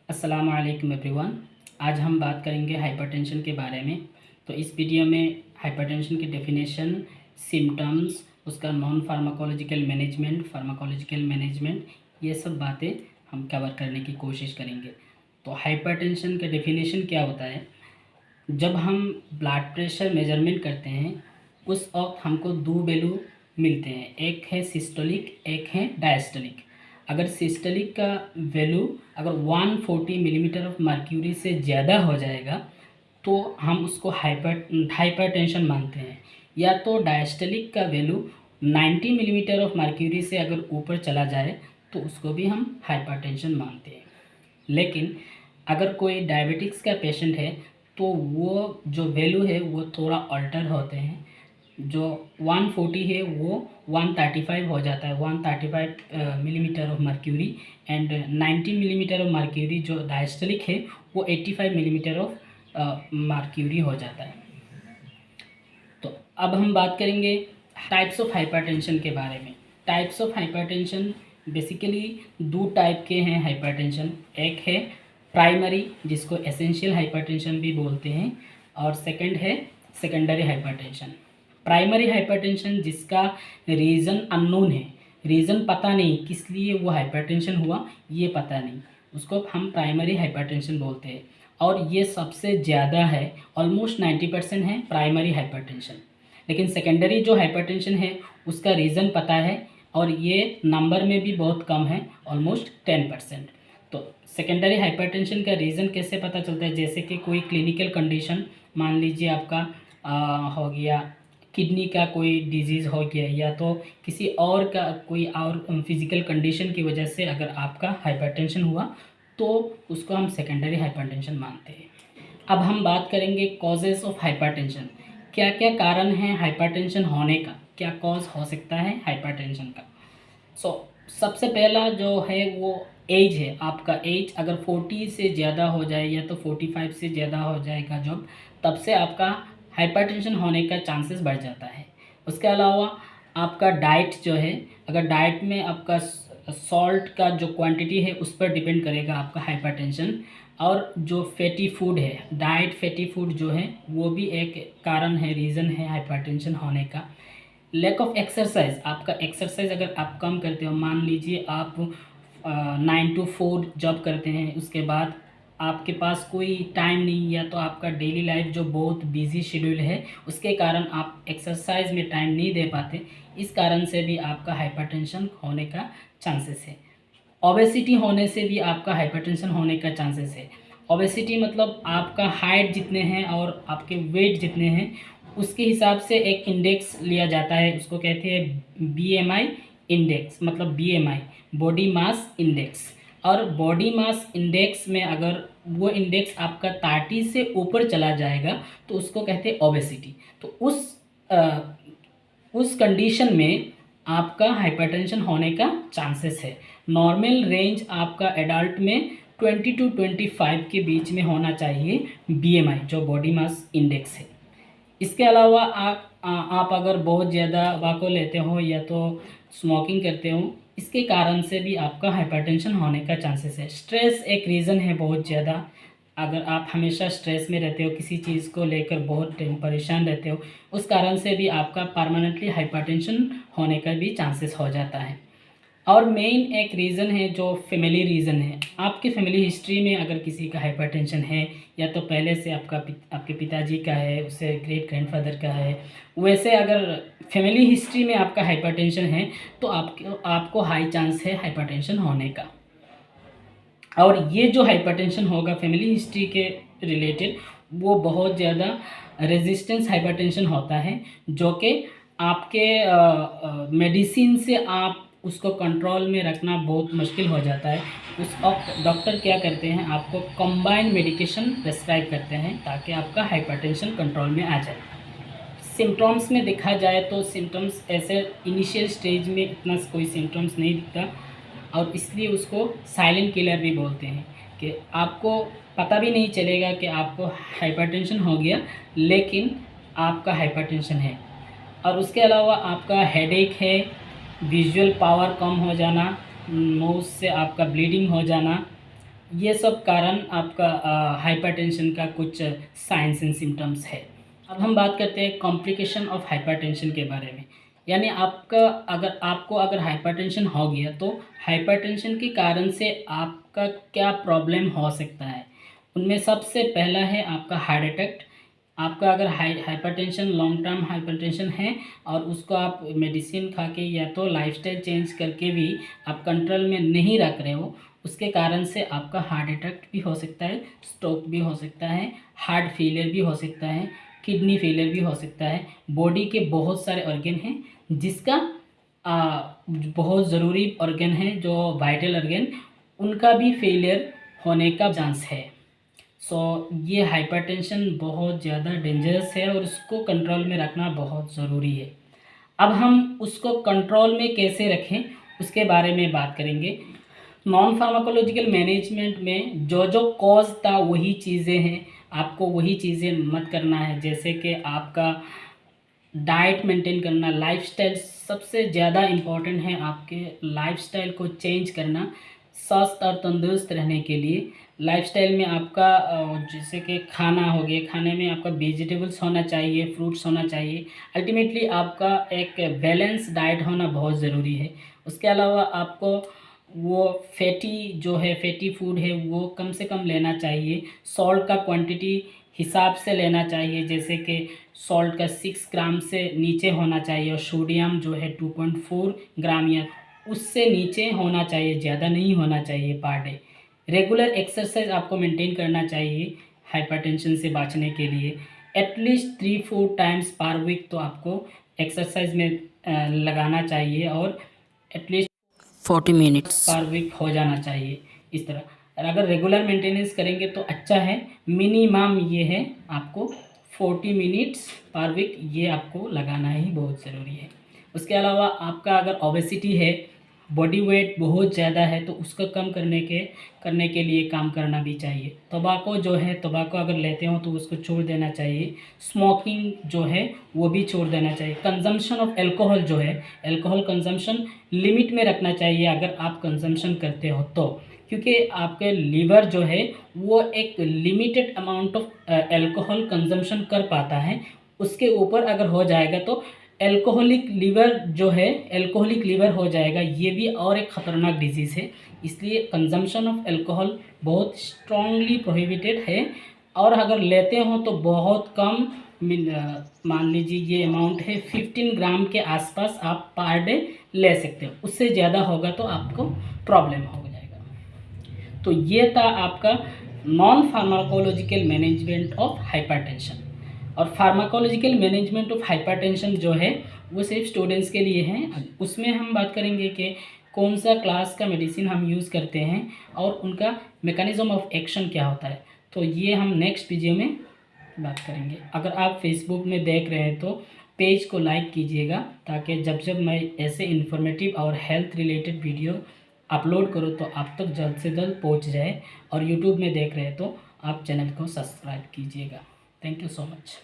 अस्सलाम वालेकुम एवरीवन। आज हम बात करेंगे हाइपरटेंशन के बारे में। तो इस वीडियो में हाइपरटेंशन की डेफिनेशन, सिम्टम्स, उसका नॉन फार्माकोलॉजिकल मैनेजमेंट, ये सब बातें हम कवर करने की कोशिश करेंगे। तो हाइपरटेंशन का डेफिनेशन क्या होता है? जब हम ब्लड प्रेशर मेजरमेंट करते हैं उस वक्त हमको दो वैल्यू मिलते हैं, एक है सिस्टोलिक, एक है डायस्टोलिक। अगर सिस्टोलिक का वैल्यू अगर 140 मिलीमीटर ऑफ मर्क्यूरी से ज़्यादा हो जाएगा तो हम उसको हाइपरटेंशन मानते हैं, या तो डायस्टोलिक का वैल्यू 90 मिलीमीटर ऑफ मर्क्यूरी से अगर ऊपर चला जाए तो उसको भी हम हाइपरटेंशन मानते हैं। लेकिन अगर कोई डायबिटिक्स का पेशेंट है तो वो जो वैल्यू है वो थोड़ा अल्टर होते हैं। जो 140 है वो 135 हो जाता है, 135 millimetre of mercury. And 90 millimetre of mercury जो डायस्टोलिक है वो 85 मिलीमीटर ऑफ मर्क्यूरी हो जाता है। तो अब हम बात करेंगे टाइप्स ऑफ हाइपरटेंशन के बारे में। टाइप्स ऑफ हाइपरटेंशन बेसिकली दो टाइप के हैं हाइपरटेंशन। एक है प्राइमरी, जिसको एसेंशियल हाइपरटेंशन भी बोलते हैं, और सेकंड है सेकेंडरी हाइपरटेंशन। प्राइमरी हाइपरटेंशन जिसका रीज़न अननोन है, रीज़न पता नहीं किस लिए वो हाइपरटेंशन हुआ, ये पता नहीं, उसको हम प्राइमरी हाइपरटेंशन बोलते हैं। और ये सबसे ज़्यादा है, ऑलमोस्ट 90% है प्राइमरी हाइपरटेंशन। लेकिन सेकेंडरी जो हाइपरटेंशन है उसका रीज़न पता है और ये नंबर में भी बहुत कम है, ऑलमोस्ट 10%। तो सेकेंडरी हाइपरटेंशन का रीज़न कैसे पता चलता है? जैसे कि कोई क्लिनिकल कंडीशन, मान लीजिए आपका हो गया किडनी का कोई डिजीज़ हो गया, या तो किसी और का कोई और फिज़िकल कंडीशन की वजह से अगर आपका हाइपरटेंशन हुआ तो उसको हम सेकेंडरी हाइपरटेंशन मानते हैं। अब हम बात करेंगे कॉजेज़ ऑफ हाइपरटेंशन। क्या क्या कारण हैं हाइपरटेंशन होने का, क्या कॉज हो सकता है हाइपरटेंशन का? सबसे पहला जो है वो एज है। आपका एज अगर 40 से ज़्यादा हो जाए या तो 45 से ज़्यादा हो जाएगा जब, तब से आपका हाइपरटेंशन होने का चांसेस बढ़ जाता है। उसके अलावा आपका डाइट जो है, अगर डाइट में आपका सॉल्ट का जो क्वांटिटी है उस पर डिपेंड करेगा आपका हाइपरटेंशन। और जो फैटी फूड है, डाइट फैटी फूड जो है वो भी एक कारण है, रीज़न है हाइपरटेंशन होने का। लैक ऑफ एक्सरसाइज, आपका एक्सरसाइज अगर आप कम करते हो, मान लीजिए आप 9 to 4 जॉब करते हैं, उसके बाद आपके पास कोई टाइम नहीं, या तो आपका डेली लाइफ जो बहुत बिजी शेड्यूल है उसके कारण आप एक्सरसाइज में टाइम नहीं दे पाते, इस कारण से भी आपका हाइपरटेंशन होने का चांसेस है। ओबेसिटी होने से भी आपका हाइपरटेंशन होने का चांसेस है। ओबेसिटी मतलब आपका हाइट जितने हैं और आपके वेट जितने हैं उसके हिसाब से एक इंडेक्स लिया जाता है, उसको कहते हैं बीएमआई इंडेक्स, मतलब बीएमआई बॉडी मास इंडेक्स। और बॉडी मास इंडेक्स में अगर वो इंडेक्स आपका 30 से ऊपर चला जाएगा तो उसको कहते हैं ओबेसिटी। तो उस कंडीशन में आपका हाइपरटेंशन होने का चांसेस है। नॉर्मल रेंज आपका एडल्ट में 20 to 25 के बीच में होना चाहिए बीएमआई, जो बॉडी मास इंडेक्स है। इसके अलावा आप अगर बहुत ज़्यादा तंबाकू लेते हो या तो स्मोकिंग करते हो, इसके कारण से भी आपका हाइपरटेंशन होने का चांसेस है। स्ट्रेस एक रीज़न है बहुत ज़्यादा। अगर आप हमेशा स्ट्रेस में रहते हो, किसी चीज़ को लेकर बहुत परेशान रहते हो, उस कारण से भी आपका परमानेंटली हाइपरटेंशन होने का भी चांसेस हो जाता है। और मेन एक रीज़न है जो फैमिली रीज़न है। आपकी फैमिली हिस्ट्री में अगर किसी का हाइपरटेंशन है, या तो पहले से आपके पिताजी का है, उससे ग्रेट ग्रैंडफादर का है, वैसे अगर फैमिली हिस्ट्री में आपका हाइपरटेंशन है तो आपको हाई चांस है हाइपरटेंशन होने का। और ये जो हाइपरटेंशन होगा फैमिली हिस्ट्री के रिलेटेड, वो बहुत ज़्यादा रेजिस्टेंस हाइपरटेंशन होता है, जो कि आपके मेडिसिन से आप उसको कंट्रोल में रखना बहुत मुश्किल हो जाता है। उस वक्त डॉक्टर क्या करते हैं, आपको कंबाइंड मेडिकेशन प्रेस्क्राइब करते हैं ताकि आपका हाइपरटेंशन कंट्रोल में आ जाए। सिम्टम्स में देखा जाए तो सिम्टम्स ऐसे इनिशियल स्टेज में इतना कोई सिम्टम्स नहीं दिखता, और इसलिए उसको साइलेंट किलर भी बोलते हैं, कि आपको पता भी नहीं चलेगा कि आपको हाइपरटेंशन हो गया, लेकिन आपका हाइपरटेंशन है। और उसके अलावा आपका हेडेक है, विजुअल पावर कम हो जाना, नोज़ से आपका ब्लीडिंग हो जाना, ये सब कारण आपका हाइपरटेंशन का कुछ साइंस एंड सिम्टम्स है। अब हम बात करते हैं कॉम्प्लिकेशन ऑफ हाइपरटेंशन के बारे में। यानी आपको अगर हाइपरटेंशन हो गया तो हाइपरटेंशन के कारण से आपका क्या प्रॉब्लम हो सकता है। उनमें सबसे पहला है आपका हार्ट अटैक। आपका अगर हाइपरटेंशन लॉन्ग टर्म हाइपरटेंशन है और उसको आप मेडिसिन खा के या तो लाइफस्टाइल चेंज करके भी आप कंट्रोल में नहीं रख रहे हो, उसके कारण से आपका हार्ट अटैक भी हो सकता है, स्ट्रोक भी हो सकता है, हार्ट फेलियर भी हो सकता है, किडनी फेलियर भी हो सकता है। बॉडी के बहुत सारे ऑर्गन हैं जिसका बहुत ज़रूरी ऑर्गन है जो वाइटल ऑर्गन, उनका भी फेलियर होने का चांस है। ये हाइपरटेंशन बहुत ज़्यादा डेंजरस है और उसको कंट्रोल में रखना बहुत ज़रूरी है। अब हम उसको कंट्रोल में कैसे रखें उसके बारे में बात करेंगे। नॉन फार्माकोलॉजिकल मैनेजमेंट में जो जो कॉज था वही चीज़ें हैं, आपको वही चीज़ें मत करना है। जैसे कि आपका डाइट मेंटेन करना, लाइफस्टाइल सबसे ज़्यादा इम्पोर्टेंट है। आपके लाइफस्टाइल को चेंज करना स्वस्थ और तंदुरुस्त रहने के लिए। लाइफस्टाइल में आपका जैसे कि खाना हो गया, खाने में आपका वेजिटेबल्स होना चाहिए, फ्रूट्स होना चाहिए। अल्टीमेटली आपका एक बैलेंस डाइट होना बहुत ज़रूरी है। उसके अलावा आपको वो फैटी फूड है वो कम से कम लेना चाहिए। सॉल्ट का क्वांटिटी हिसाब से लेना चाहिए, जैसे कि सॉल्ट का 6 ग्राम से नीचे होना चाहिए और सोडियम जो है 2.4 ग्राम या उससे नीचे होना चाहिए, ज़्यादा नहीं होना चाहिए पर डे। रेगुलर एक्सरसाइज आपको मेंटेन करना चाहिए हाइपरटेंशन से बचने के लिए। एटलीस्ट 3-4 टाइम्स पर वीक तो आपको एक्सरसाइज में लगाना चाहिए और एटलीस्ट 40 मिनट्स पर वीक हो जाना चाहिए इस तरह। और अगर रेगुलर मेंटेनेंस करेंगे तो अच्छा है। मिनिमम ये है आपको 40 मिनट्स पर वीक ये आपको लगाना ही बहुत ज़रूरी है। उसके अलावा आपका अगर ओबेसिटी है, बॉडी वेट बहुत ज़्यादा है, तो उसको कम करने के लिए काम करना भी चाहिए। तंबाकू जो है, तंबाकू अगर लेते हो तो उसको छोड़ देना चाहिए। स्मोकिंग जो है वो भी छोड़ देना चाहिए। कंजम्पशन ऑफ अल्कोहल जो है, अल्कोहल कंजम्पशन लिमिट में रखना चाहिए अगर आप कंजम्पशन करते हो तो, क्योंकि आपके लीवर जो है वो एक limited amount of alcohol consumption कर पाता है। उसके ऊपर अगर हो जाएगा तो अल्कोहलिक लीवर हो जाएगा। ये भी और एक ख़तरनाक डिजीज़ है। इसलिए कंजम्पशन ऑफ अल्कोहल बहुत स्ट्रांगली प्रोहिबिटेड है। और अगर लेते हो तो बहुत कम, मान लीजिए ये अमाउंट है 15 ग्राम के आसपास आप पर डे ले सकते हो। उससे ज़्यादा होगा तो आपको प्रॉब्लम हो जाएगा। तो ये था आपका non pharmacological management of hypertension. और फार्माकोलॉजिकल मैनेजमेंट ऑफ हाइपरटेंशन जो है वो सिर्फ स्टूडेंट्स के लिए हैं। उसमें हम बात करेंगे कि कौन सा क्लास का मेडिसिन हम यूज़ करते हैं और उनका मैकेनिज्म ऑफ एक्शन क्या होता है। तो ये हम नेक्स्ट वीडियो में बात करेंगे। अगर आप फेसबुक में देख रहे हैं तो पेज को लाइक कीजिएगा, ताकि जब जब मैं ऐसे इन्फॉर्मेटिव और हेल्थ रिलेटेड वीडियो अपलोड करूँ तो आप तक जल्द से जल्द पहुँच जाए। और यूट्यूब में देख रहे हैं तो आप चैनल को सब्सक्राइब कीजिएगा। Thank you so much.